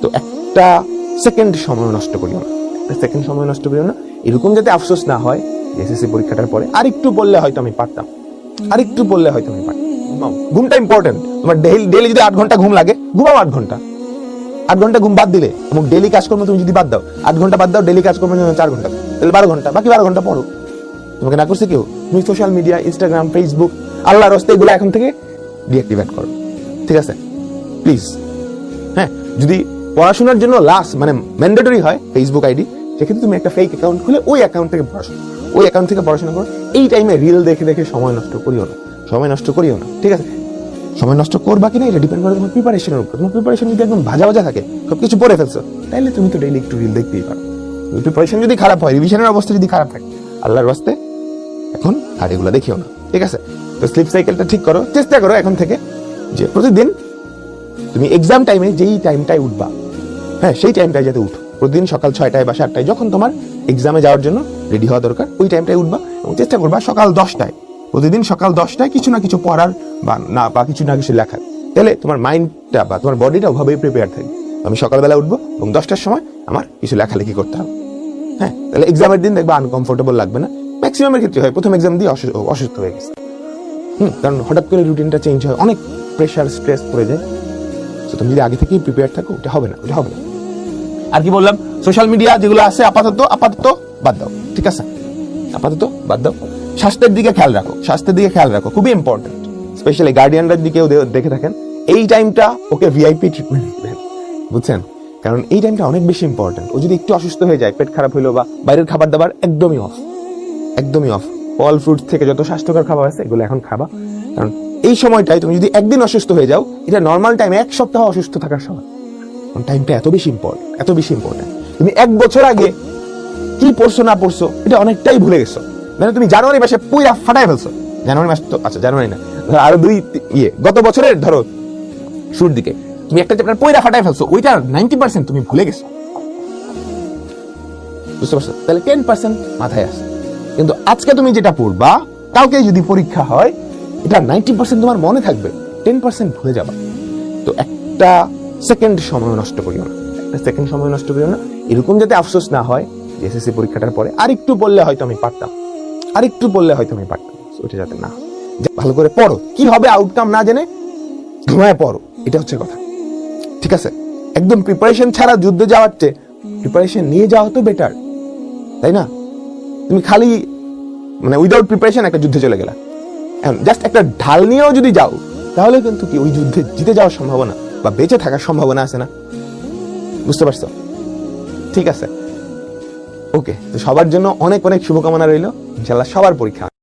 তো একটা সেকেন্ড সময় নষ্ট করিও না, একটা সেকেন্ড সময় নষ্ট করিও না। এরকম যাতে আফসোস না হয় এসএসসি পরীক্ষাটার পরে আরেকটু পড়লে হয়তো আমি পারতাম, আরেকটু পড়লে হয়তো আমি পারতাম। ঘুমটা ইম্পর্টেন্ট। তোমার ডেইলি যদি 8 ঘন্টা ঘুম লাগে, ঘুমাও 8 ঘন্টা। 8 ঘন্টা ঘুম বাদ দিলে এবং ডেইলি কাজকর্ম তুমি যদি বাদ দাও, 8 ঘন্টা বাদ দাও, ডেইলি কাজকর্ম 4 ঘন্টা, তাহলে 12 ঘন্টা, বাকি 12 ঘন্টা পড়ো। তোমাকে না করছে কেউ? তুমি সোশ্যাল মিডিয়া, ইনস্টাগ্রাম, ফেসবুক, আল্লাহর রাস্তায় এগুলো এখন থেকে ডিঅ্যাক্টিভেট করো, ঠিক আছে? প্লিজ। হ্যাঁ, যদি পড়াশোনার জন্য লাস্ট মানে ম্যান্ডেটরি হয় ফেসবুক আইডি, সেক্ষেত্রে তুমি একটা ফেক অ্যাকাউন্ট খুলে ওই অ্যাকাউন্ট থেকে পড়াশোনা করো। এই টাইমে রিল দেখে দেখে সময় নষ্ট করিও না, ঠিক আছে? সময় নষ্ট করবা কিনা এটা ডিপেন্ড করে তোমার প্রিপারেশনের উপর। তোমার প্রিপারেশন যদি একদম ভাজা থাকে, সবকিছু পড়ে ফেলছো, তাহলে তুমি তো ডেইলি একটু রিল দেখতেই পারো। প্রিপারেশন যদি খারাপ হয়, রিভিশনের অবস্থা যদি খারাপ থাকে, আল্লাহর রাস্তে এখন আর এগুলো দেখিও না, ঠিক আছে? তো স্লিপ সাইকেলটা ঠিক করো, চেষ্টা করো এখন থেকে যে প্রতিদিন তুমি এক্সাম টাইমে যেই টাইমটায় উঠবা, হ্যাঁ সেই টাইমটায় যাতে উঠো। প্রতিদিন সকাল 6টায় বা 7টায় যখন তোমার এক্সামে যাওয়ার জন্য রেডি হওয়া দরকার, ওই টাইমটায় উঠবা এবং চেষ্টা করবা সকাল 10টায়, প্রতিদিন সকাল 10টায় কিছু না কিছু পড়ার বা কিছু না কিছু লেখার। তাহলে তোমার মাইন্ডটা বা তোমার বডিটা ওভাবেই প্রিপেয়ার থাকবে। আমি সকালবেলা উঠবো এবং 10টার সময় আমার কিছু লেখালেখি করতে হবে। হ্যাঁ, তাহলে এক্সামের দিন দেখবা আনকমফোর্টেবল লাগবে না। ম্যাক্সিমামের ক্ষেত্রে হয় প্রথম এক্সাম দিয়ে অসুস্থ হয়ে গেছে, কারণ হঠাৎ করে রুটিনটা চেঞ্জ হয়, অনেক প্রেশার স্ট্রেস পড়ে যায়। তুমি যদি আগে থেকেই প্রিপেয়ার থাকো, ওটা হবে না। আর কি বললাম, সোশ্যাল মিডিয়া যেগুলো আছে আপাতত বাদ দাও, ঠিক আছে? আপাতত বাদ দাও। স্বাস্থ্যের দিকে খেয়াল রাখো, খুবই ইম্পর্টেন্ট। স্পেশালি গার্ডিয়ানরা দিকেও দেখে থাকেন, এই টাইমটা ওকে ভিআইপি ট্রিটমেন্ট দিবেন, বুঝছেন? কারণ এই টাইমটা অনেক বেশি ইম্পর্টেন্ট। ও যদি একটু অসুস্থ হয়ে যায়, পেট খারাপ হইলো বা বাইরের খাবার দাবার একদমই অফ। ফল ফ্রুটস থেকে যত স্বাস্থ্যকর খাবার আছে এগুলো এখন খাবা। কারণ এই সময়টায় তুমি যদি একদিন অসুস্থ হয়ে যাও, এটা নর্মাল টাইম 1 সপ্তাহ অসুস্থ থাকার সময়। টাইমটা এত বেশি ইম্পর্টেন্ট। তুমি 1 বছর আগে কি পড়ছো না পড়ছো এটা অনেকটাই ভুলে গেছো। মানে তুমি জানুয়ারি মাসে পুরা ফাটায় ফেলছো। জানুয়ারি মাস তো আচ্ছা, জানুয়ারি না, আরো গত বছরের ধরো শুরুর দিকে তুমি একটা চ্যাপ্টার পুরা ফাটায় ফেলছো, ওইটা 90% তুমি ভুলে গেছো, বুঝতে পারছো? তাহলে 10% মাথায় আসে। কিন্তু আজকে তুমি যেটা পড়বা, কালকে যদি পরীক্ষা হয়, এটা 90% তোমার মনে থাকবে, 10% ভুলে যাবা। তো একটা সেকেন্ড সময় নষ্ট করিও না। এরকম যাতে আফসোস না হয় এসএসসি পরীক্ষাটার পরে আরেকটু পড়লে হয়তো আমি পারতাম, ওইটা যাতে না। ভালো করে পড়ো, কি হবে আউটকাম না জেনে ঘুমায় পড়ো, এটা হচ্ছে কথা, ঠিক আছে? একদম প্রিপারেশন ছাড়া যুদ্ধে যাওয়ার চেয়ে প্রিপারেশন নিয়ে যাওয়া তো বেটার, তাই না? তুমি খালি মানে উইদাউট প্রিপারেশন একটা যুদ্ধে চলে গেলা, জাস্ট একটা ঢাল নিয়েও যদি যাও, তাহলে কিন্তু কি ওই যুদ্ধে জিতে যাওয়ার সম্ভাবনা বা বেঁচে থাকার সম্ভাবনা আছে না? বুঝতে পারছো? ঠিক আছে, ওকে। তো সবার জন্য অনেক শুভকামনা রইল। ইনশাআল্লাহ সবার পরীক্ষা